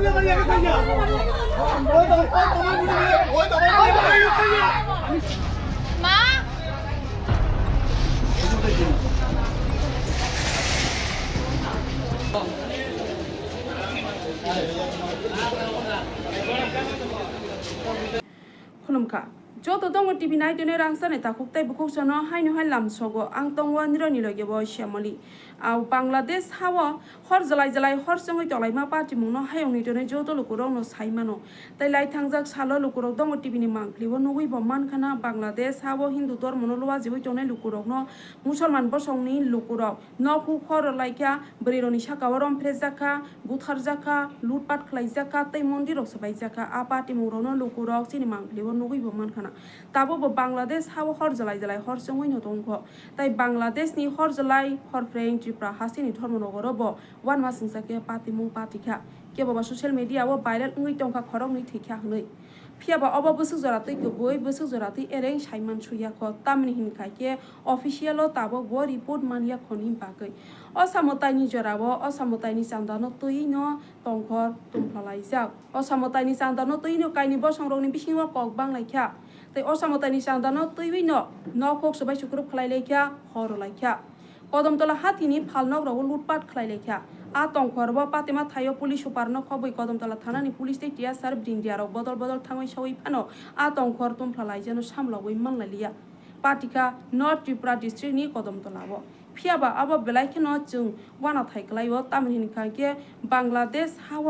মা खुलुमखा जत दङ टिभि नायदोनो रांसाने ताखुकताय बुखुकसनो हायनो हाय लामसगो आं तंवा निरनि लगेबो श्यामली आव बांलादेश हाव हर जलाय जलाय हर संगै तलायमा पार्टी मुनो हायंनि दोने जत लुकुरनो साइमानो तै लाई थांजाक सालो लुकुरक दङ टिभिनि मांक्लिबो नुबै बमानखाना बांलादेश हाव हिन्दु धर्मनो लवा जिबै तने लुकुरकनो मुसलमान बसंनि लुकुरक नखु खर लायका ब्रेरनि साकाव रमफ्रे जाका गुथार जाका लुटपाट खलाय जाका तै मन्दिरक सबाय जाका आ पार्टी मुरोनो लुकुरक सिनि मांक्लिबो नुबै बमानखाना ताबो बांलादेश हाव हर जलाय जलाय हर संगै न दंख तै बांलादेशनि हर जलाय हर फ्रें त्रिपुरा हासिनि धर्मनगरबो वान मासंसाके पार्टी मुं पार्टीखा केबा ससियेल मीडिया वो भाइरल ngै टंका खरंनि थैखा हनै फियाबा अब बसु जरातै गबै बसु जरातै एरें साइमान सुयाख तामनि हिनखाके ऑफिशियल ताबो वो रिपोर्ट मानिया खनि बागै असामताइनि जराबो असामताइनि चांदानो तैनो टंखर तुमफ्लालायजा असामताइनि चांदानो तैनो काइनि बसंरंनि बिसिङाव कक बांलायखा तै असामताइनि चांदानो तैबिनो नखक सबाय सुक्रुब खलायलायखा हरलायखा कदमतला हाथिनि फालनगराव लुटपाट खलायलायखा आ टंखरबो पातेमा थायो पुलिस सुपारनो खबै कदमतला थानानि पुलिस दैटिया सार ब्रिंडियाराव बदल बदल थाङै सावै फानो आ टंखर तुमफ्लालायजानो सामलावै मांलायलिया पार्टीका नर्थ त्रिपुरा डिस्ट्रिक्टनि कदमतलाबो फियाबा अब बेलायखेनो जों वाना थाइखलायो तामिलनिखाके बांलादेश हाव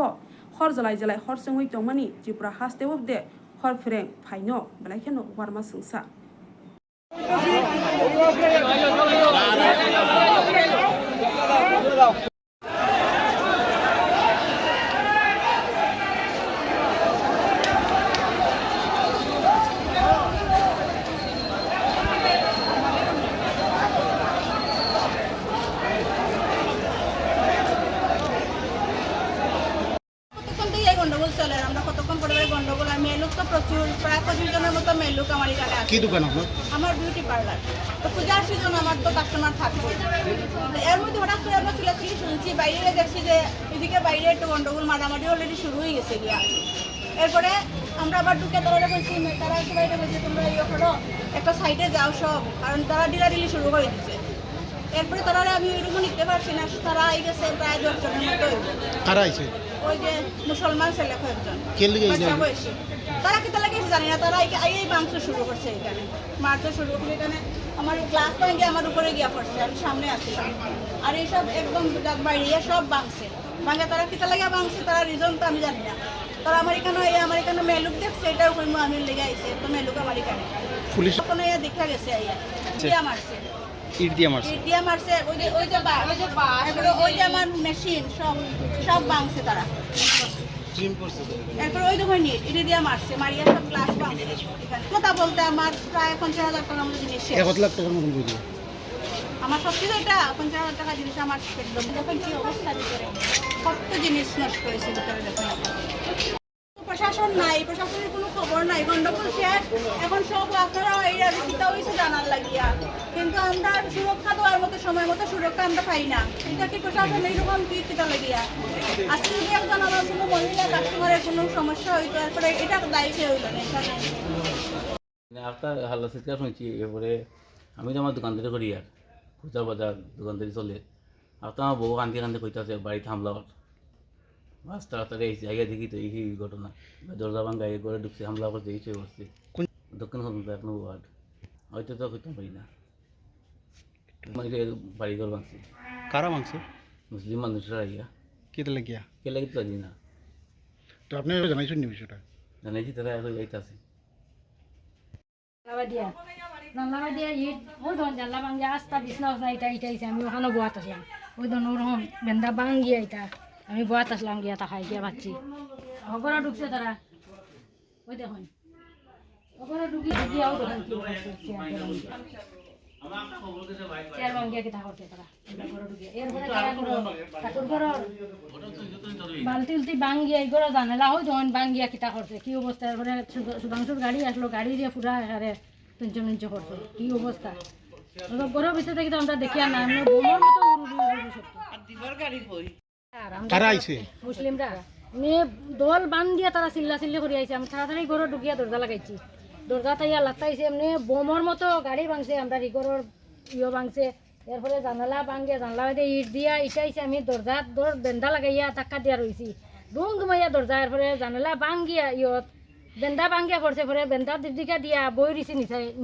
हर जलाय जलाय हर संगै दंमानि त्रिपुरा हास्तेव दे हर फ्रें फाइनो बेलायखेनो वारमा सोंसा গন্ডগোল চলে আমরা কতক্ষণ পরিবারে গন্ডগোল আর মেলুক তো প্রচুর প্রায় 25 জনের মতো মেলুক আমার এখানে আছে। কি দোকান আপনার? আমার বিউটি পার্লার। তো পূজার সিজন আমার তো কাস্টমার থাকছে। এর মধ্যে হঠাৎ করে আমরা চিল্লাচিল্লি শুনছি, বাইরে দেখছি যে এদিকে বাইরে একটু গন্ডগোল মারামারি অলরেডি শুরু হয়ে গেছে গিয়া। এরপরে আমরা আবার ঢুকে তারা বলছি তারা সবাই বলছে তোমরা ইয়ে করো একটা সাইডে যাও সব, কারণ তারা ডিলাডিলি শুরু করে দিচ্ছে। এরপরে তারা আমি ওইরকম নিতে পারছি না, তারা আই গেছে প্রায় 10 জনের মতো। কারা আইছে? ওই যে মুসলমান ছেলে কয়েকজন বয়সী, তারা কি তারা কিছু জানি না, তারা এই মাংস শুরু করছে এখানে মারতে শুরু করে। এখানে আমার গ্লাস ভেঙে আমার উপরে গিয়া পড়ছে, আমি সামনে আসছিলাম। আর এইসব একদম বাইরে সব ভাঙছে ভাঙে, তারা কি তারা ভাঙছে তারা রিজন তো আমি জানি না। তারা আমার এখানে মেলুক দেখছে, এটার উপর আমি লেগে আইছে তো মেলুক আমার এখানে পুলিশ কোনো দেখা গেছে দিয়া মারছে, ইট দিয়ে মারছে ওই যে আমার মেশিন সব ভাঙছে তারা। এরপর ওই দোকান এটা দিয়ে মারছে, মারিয়া সব গ্লাস ভাঙছে। কথা বলতে আমার প্রায় 50,000 টাকার মতো জিনিস, 1 লাখ টাকার মতো বুঝি আমার সবকিছু এটা 50,000 টাকা জিনিস আমার দেখেন কি অবস্থা, ভিতরে কত জিনিস নষ্ট করেছে ভিতরে দেখেন। প্রশাসন নাই, প্রশাসনের কোনো খবর নাই, গন্ডগোল শেষ। এখন সব আপনারা এই চিন্তা হয়েছে জানার লাগিয়া, কিন্তু আমরা সুরক্ষা দেওয়ার মতো সময় মতো সুরক্ষা আমরা পাই না। এটা কি প্রশাসন এইরকম কি চিন্তা লাগিয়া? আজকে যদি একজন আমার কোনো মহিলা কাস্টমারের কোনো সমস্যা হইতো, তারপরে এটা দায়ী কে হইল না এখানে। আপনার হাল্লা চিৎকার শুনছি, এরপরে আমি তো আমার দোকানদারি করি আর খুচরা বাজার দোকানদারি চলে। আপনার আমার বউ কান্দি কান্দি কইতে বাড়িতে হামলা রাস্তা রাস্তায় এই জায়গায় দেখি তো এই ঘটনা, দরজা ভাঙা ঘরে ঢুকছে, হামলা করছে, এই করছে। দক্ষিণ কলকাতা 1 নম্বর ওয়ার্ড, হয়তো তো করতে পারি না। বাড়ি ঘর ভাঙছে। কারা ভাঙছে? মুসলিম মানুষরা ইয়া কেটে লাগিয়া কে লাগে তো জানি না। তো আপনি জানাইছেন নি বিষয়টা? জানাইছি, তারা এখন যাইতেছে। জানলা ইট ওই ধরুন জানলা ভাঙ্গিয়া আস্তা বিছনা এটা ইটাইছে, আমি ওখানে বোয়াত আসলাম। ওই ধরুন ওরকম বেন্দা ভাঙ্গিয়া এটা আমি বোয়াত আসলাম, গিয়া তাকাই গিয়া ভাবছি ওপরে ঢুকছে তারা। ওই দেখুন ওপরে ঢুকিয়াও দেখুন কি চেয়ার ভাঙ্গিয়া কি তা করছে তারা ঘরে ঢুকিয়া। এরপরে ঠাকুর ঘর বালতি উলতি ভাঙ্গিয়া এই ঘরে জানালা ওই ধরুন ভাঙ্গিয়া কিতা করছে কি অবস্থা। এরপরে সুধাংশুর গাড়ি আসলো, গাড়ি দিয়ে পুরা এখানে তুঞ্চ করছে, কি অবস্থা। ঘরের ভিতরে থেকে তো আমরা দেখিয়া না, আমরা বোমার মতো উড়ুড়ি সত্য। মুসলিমরা দল বান দিয়া তারা চিল্লি করে আইছে। আমি তাড়াতাড়ি ঘরে ঢুকিয়া দরজা লাগাইছি, দরজা তাইয়া লাতাইছে এমনি বোমর মতো গাড়ি ভাঙছে, আমরা রিগরের ভাঙছে। এরপরে জানালা ভাঙে, জানালা বাইতে ইট দিয়া ইটাইছে। আমি দরজা বেন্দা লাগাইয়া ধাক্কা দিয়া রয়েছি, দুম দুমাইয়া দরজা। এরপরে জানালা ভাঙিয়া বেন্দা ভাঙিয়া পড়ছে, পরে বেন্দা দিকা দিয়া বই রয়েছি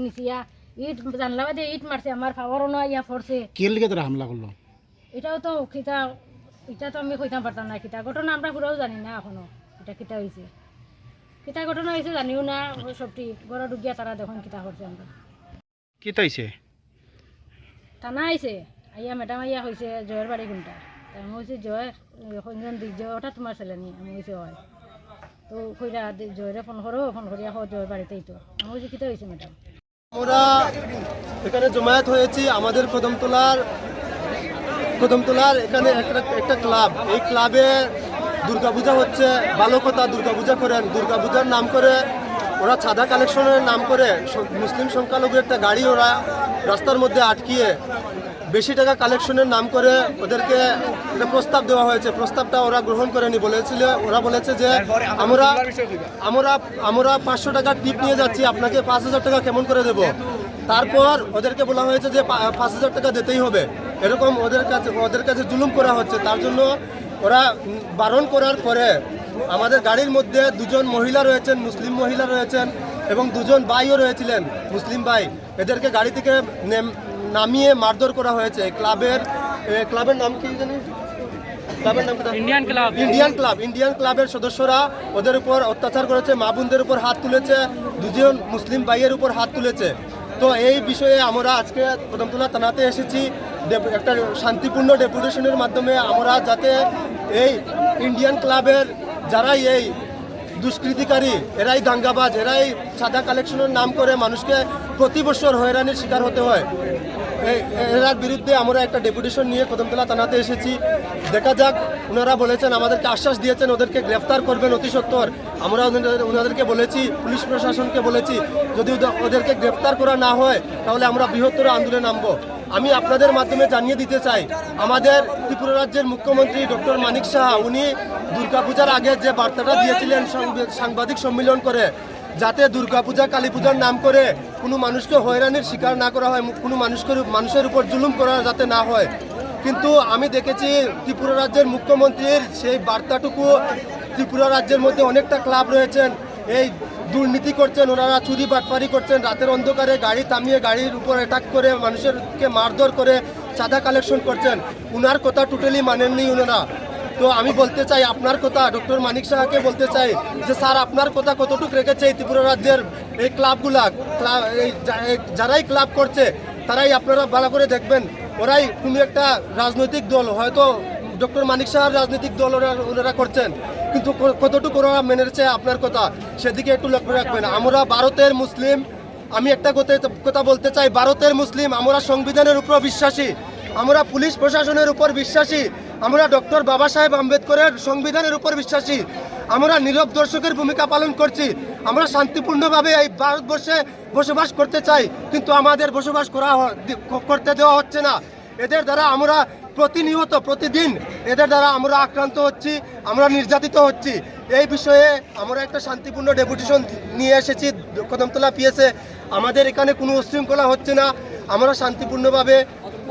নিচিয়া ইট জানলা বাইতে ইট মারছে, আমার পাওয়ারও না ইয়া পড়ছে। কে লিগে তারা হামলা করলো? এটাও তো এটা তো আমি কইতাম পারতাম না। কিতা ঘটনা আমরা পুরাও জানি না এখনো, এটা কিতা হয়েছে, কিতা ঘটনা হয়েছে জানিও না। সবটি ঘরে ঢুকিয়া তারা দেখুন কিতা করছে। আমরা কি তাইছে থানা আইছে, আইয়া ম্যাডাম আইয়া হয়েছে জয়ের বাড়ি কোনটা। আমি হয়েছে জয়ের কোনজন জয়, ওটা তোমার ছেলে নি? আমি হয়েছে হয়। তো কইরা জয়ের ফোন করো, ফোন করিয়া জয়ের বাড়িতেই তো। আমি হয়েছে কিতা হয়েছে ম্যাডাম? আমরা এখানে জমায়েত হয়েছি আমাদের কদমতলার এখানে একটা ক্লাব। এই ক্লাবে দুর্গাপূজা হচ্ছে, ভালো কথা, দুর্গাপূজা করেন। দুর্গাপূজার নাম করে ওরা চাঁদা কালেকশনের নাম করে মুসলিম সংখ্যালঘু একটা গাড়ি ওরা রাস্তার মধ্যে আটকিয়ে বেশি টাকা কালেকশনের নাম করে ওদেরকে একটা প্রস্তাব দেওয়া হয়েছে। প্রস্তাবটা ওরা গ্রহণ করেনি। ওরা বলেছে যে আমরা 500 টাকা টিপ নিয়ে যাচ্ছি, আপনাকে 5000 টাকা কেমন করে দেব। তারপর ওদেরকে বলা হয়েছে যে 5000 টাকা দিতেই হবে। এরকম ওদের কাছে জুলুম করা হচ্ছে। তার জন্য ওরা বারণ করার পরে আমাদের গাড়ির মধ্যে 2জন মহিলা রয়েছেন, মুসলিম মহিলা রয়েছেন, এবং 2জন ভাইও রয়েছিলেন মুসলিম ভাই। এদেরকে গাড়ি থেকে নামিয়ে মারধর করা হয়েছে। ক্লাবের নাম কি জানি? ক্লাবের নাম ইন্ডিয়ান ক্লাবের সদস্যরা ওদের উপর অত্যাচার করেছে, মা বোনদের উপর হাত তুলেছে, 2জন মুসলিম ভাইয়ের উপর হাত তুলেছে। তো এই বিষয়ে আমরা আজকে কদমতলা থানাতে এসেছি একটা শান্তিপূর্ণ ডেপুটেশনের মাধ্যমে। আমরা যাতে এই ইন্ডিয়ান ক্লাবের যারাই এই দুষ্কৃতিকারী, এরাই দাঙ্গাবাজ, এরাই চাঁদা কালেকশনের নাম করে মানুষকে প্রতি বছর হয়রানির শিকার হতে হয়, এরার বিরুদ্ধে আমরা একটা ডেপুটেশন নিয়ে কদমতলা থানাতে এসেছি। দেখা যাক, ওনারা বলেছেন, আমাদেরকে আশ্বাস দিয়েছেন ওদেরকে গ্রেফতার করবেন অতি সত্বর। আমরা ওনাদেরকে বলেছি, পুলিশ প্রশাসনকে বলেছি, যদি ওদেরকে গ্রেফতার করা না হয় তাহলে আমরা বৃহত্তর আন্দোলনে নামবো। আমি আপনাদের মাধ্যমে জানিয়ে দিতে চাই, আমাদের ত্রিপুরা রাজ্যের মুখ্যমন্ত্রী ডক্টর মানিক সাহা, উনি দুর্গাপূজার আগে যে বার্তাটা দিয়েছিলেন সাংবাদিক সম্মেলন করে, যাতে দুর্গাপূজা কালী পূজার নাম করে কোনো মানুষকে হয়রানির শিকার না করা হয়, কোনো মানুষের উপর জুলুম করা যাতে না হয়। কিন্তু আমি দেখেছি ত্রিপুরা রাজ্যের মুখ্যমন্ত্রীর সেই বার্তাটুকু, ত্রিপুরা রাজ্যের মধ্যে অনেকটা ক্লাব রয়েছেন, এই দুর্নীতি করছেন, ওনারা চুরি বাটপারি করছেন, রাতের অন্ধকারে গাড়ি থামিয়ে গাড়ির উপর অ্যাটাক করে মানুষেরকে মারধর করে চাঁদা কালেকশন করছেন। উনার কথা টোটালি মানেননি ওনারা। তো আমি বলতে চাই, আপনার কথা ডক্টর মানিক সাহাকে বলতে চাই যে স্যার, আপনার কথা কতটুকু রেখেছে এই ত্রিপুরা রাজ্যের এই ক্লাবগুলা, যারাই ক্লাব করছে তারাই আপনারা ভালো করে দেখবেন, ওরাই কোনো একটা রাজনৈতিক দল, হয়তো ডক্টর মানিক সাহার রাজনৈতিক দল ওনারা করছেন, কিন্তু কতটুকু ওরা মেনেছে আপনার কথা, সেদিকে একটু লক্ষ্য রাখবেন। আমরা ভারতের মুসলিম, আমি একটা কথা বলতে চাই, ভারতের মুসলিম, আমরা সংবিধানের উপর বিশ্বাসী, আমরা পুলিশ প্রশাসনের উপর বিশ্বাসী, আমরা ডক্টর বাবা সাহেব আম্বেদকরের সংবিধানের উপর বিশ্বাসী, আমরা নীরব দর্শকের ভূমিকা পালন করছি। আমরা শান্তিপূর্ণভাবে এই ভারতবর্ষে বসবাস করতে চাই, কিন্তু আমাদের বসবাস করতে দেওয়া হচ্ছে না। এদের দ্বারা আমরা প্রতিনিয়ত প্রতিদিন এদের দ্বারা আমরা আক্রান্ত হচ্ছি, আমরা নির্যাতিত হচ্ছি। এই বিষয়ে আমরা একটা শান্তিপূর্ণ ডেপুটেশন নিয়ে এসেছি কদমতলা পিএসে। আমাদের এখানে কোনো উশৃঙ্খলা হচ্ছে না, আমরা শান্তিপূর্ণভাবে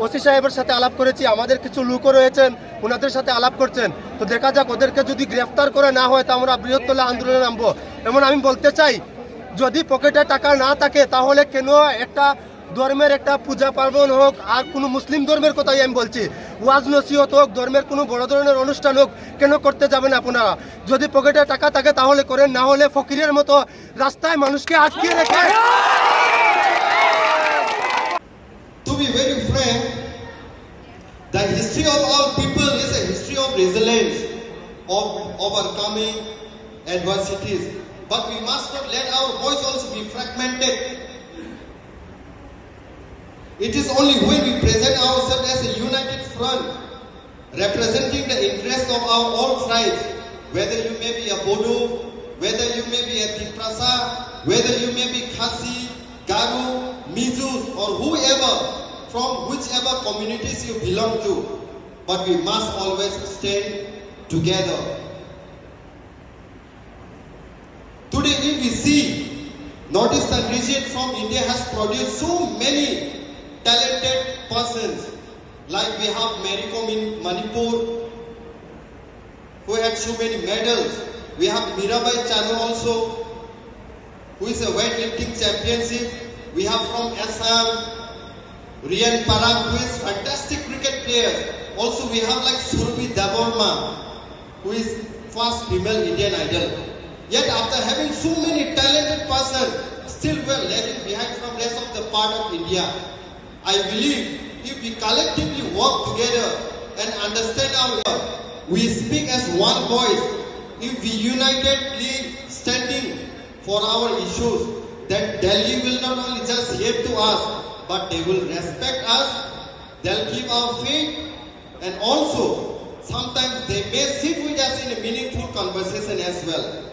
ওসি সাহেবের সাথে আলাপ করেছি, আমাদের কিছু লোকও রয়েছেন, ওনাদের সাথে আলাপ করছেন। তো দেখা যাক, ওদেরকে যদি গ্রেফতার করে না হয় তা আমরা বৃহত্তর আন্দোলনে নামবো। এমন আমি বলতে চাই, যদি পকেটে টাকা না থাকে তাহলে কেন একটা ধর্মের একটা পূজা পার্বণ হোক, আর কোনো মুসলিম ধর্মের কথাই আমি বলছি, ওয়াজ নসিহত হোক, ধর্মের কোনো বড় ধরনের অনুষ্ঠান হোক, কেন করতে যাবেন আপনারা? যদি পকেটে টাকা থাকে তাহলে করেন, না হলে ফকিরের মতো রাস্তায় মানুষকে আটকে রেখে। To be very frank, the history of our people is a history of resilience, of overcoming adversities. But we must not let our voice also be fragmented. It is only when we present ourselves as a united front, representing the interests of our all tribes, whether you may be a Bodo, whether you may be a Tiprasa, whether you may be Khasi, Garu, Mizus, or whoever, from whichever communities you belong to, but we must always stand together. if we see, Northeastern region from India has produced so many talented persons. Like we have Mary Kom in Manipur, who had so many medals. We have Mirabai Chanu also, who is a weightlifting championship. We have from Assam, Rian Parag, who is fantastic cricket player. Also we have like Surabhi Daborma, who is first female Indian idol. Yet after having so many talented persons, still we are lagging behind from rest of the part of India. I believe if we collectively work together and understand our, we speak as one voice, if we unitedly standing for our issues, then Delhi will not only just hear to us, but they will respect us, they'll keep our faith, and also sometimes they may sit with us in a meaningful conversation as well.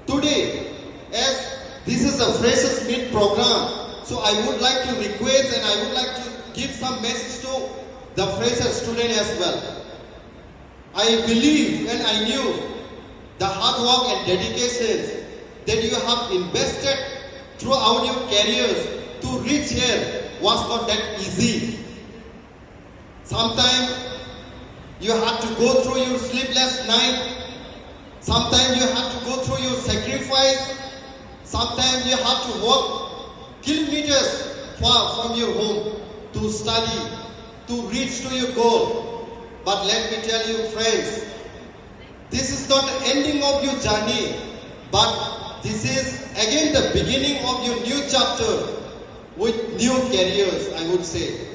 Today, as this is a Freshers Meet program, so I would like to request and I would like to give some message to the fresher student as well. I believe and I knew the hard work and dedication that you have invested throughout your careers to reach here was not that easy. Sometimes you had to go through your sleepless night. Sometimes you had to go through your sacrifice. Sometimes you had to walk kilometers far from your home to study, to reach to your goal. But let me tell you friends, this is not the ending of your journey, but this is again the beginning of your new chapter with new careers, I would say.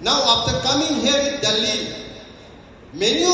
Now after coming here in Delhi, many of